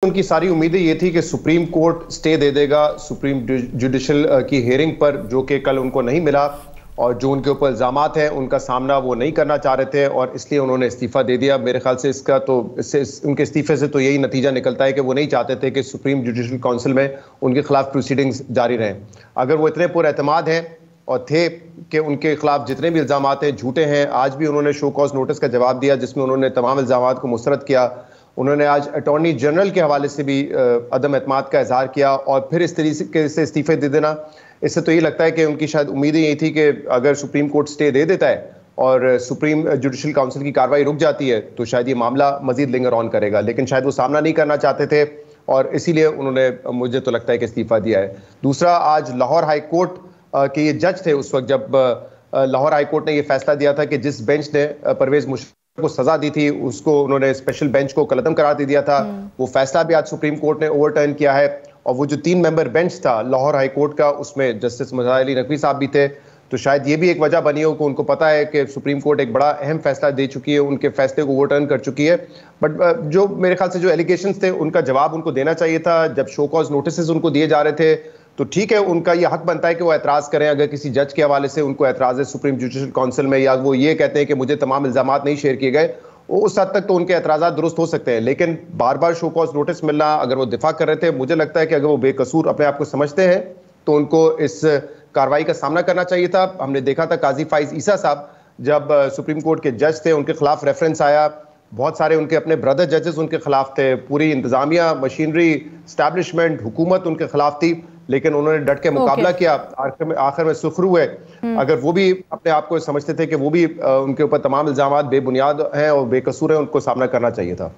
उनकी सारी उम्मीदें ये थी कि सुप्रीम कोर्ट स्टे दे देगा सुप्रीम जुडिशल की हियरिंग पर, जो कि कल उनको नहीं मिला और जो उनके ऊपर इल्जामात हैं उनका सामना वो नहीं करना चाह रहे थे और इसलिए उन्होंने इस्तीफा दे दिया। मेरे ख्याल से इससे उनके इस्तीफे से तो यही नतीजा निकलता है कि वो नहीं चाहते थे कि सुप्रीम जुडिशल काउंसिल में उनके खिलाफ प्रोसीडिंग्स जारी रहें। अगर वो इतने पुरएतमाद हैं और थे कि उनके खिलाफ जितने भी इल्जामात हैं झूठे हैं, आज भी उन्होंने शो कॉज नोटिस का जवाब दिया जिसमें उन्होंने तमाम इल्जामात को मुस्तरद किया। उन्होंने आज अटॉर्नी जनरल के हवाले से भी अदम एतमाद का इजहार किया और फिर इस तरीके से इस्तीफे दे देना, इससे तो ये लगता है कि उनकी शायद उम्मीदें यही थी कि अगर सुप्रीम कोर्ट स्टे दे देता है और सुप्रीम जुडिशल काउंसिल की कार्रवाई रुक जाती है तो शायद ये मामला मजीद लिंगर ऑन करेगा, लेकिन शायद वो सामना नहीं करना चाहते थे और इसीलिए उन्होंने, मुझे तो लगता है कि इस्तीफा दिया है। दूसरा, आज लाहौर हाई कोर्ट के ये जज थे उस वक्त जब लाहौर हाई कोर्ट ने ये फैसला दिया था कि जिस बेंच ने परवेज मुशर्रफ को सजा दी थी उसको उन्होंने स्पेशल बेंच को कलअदम करार दे दिया था। वो फैसला भी आज सुप्रीम कोर्ट ने ओवरटर्न किया है और वो जो 3 मेंबर बेंच था लाहौर हाई कोर्ट का, उसमें जस्टिस मज़ार अली नकवी साहब भी थे, तो शायद ये भी एक वजह बनी हो कि उनको पता है कि सुप्रीम कोर्ट एक बड़ा अहम फैसला दे चुकी है, उनके फैसले को ओवरटर्न कर चुकी है। बट जो मेरे ख्याल से जो एलिगेशंस थे उनका जवाब उनको देना चाहिए था। जब शो कॉज नोटिस उनको दिए जा रहे थे तो ठीक है, उनका ये हक बनता है कि वो एतराज़ करें अगर किसी जज के हवाले से उनको एतराज़ है सुप्रीम जुडिशल काउंसिल में, या वो ये कहते हैं कि मुझे तमाम इल्जामात नहीं शेयर किए गए, उस हद तक तो उनके एतराज़ात दुरुस्त हो सकते हैं। लेकिन बार बार शो कॉज नोटिस मिलना, अगर वो दिफा कर रहे थे, मुझे लगता है कि अगर वो बेकसूर अपने आप को समझते हैं तो उनको इस कार्रवाई का सामना करना चाहिए था। हमने देखा था काजी फाइज ईसा साहब जब सुप्रीम कोर्ट के जज थे, उनके खिलाफ रेफरेंस आया, बहुत सारे उनके अपने ब्रदर जजेस उनके खिलाफ थे, पूरी इंतजामिया, मशीनरी, स्टैब्लिशमेंट, हुकूमत उनके खिलाफ थी, लेकिन उन्होंने डट के मुकाबला किया, आखिर में सुखरू हुए। अगर वो भी अपने आप को समझते थे कि वो भी उनके ऊपर तमाम इल्जामात बेबुनियाद हैं और बेकसूर हैं, उनको सामना करना चाहिए था।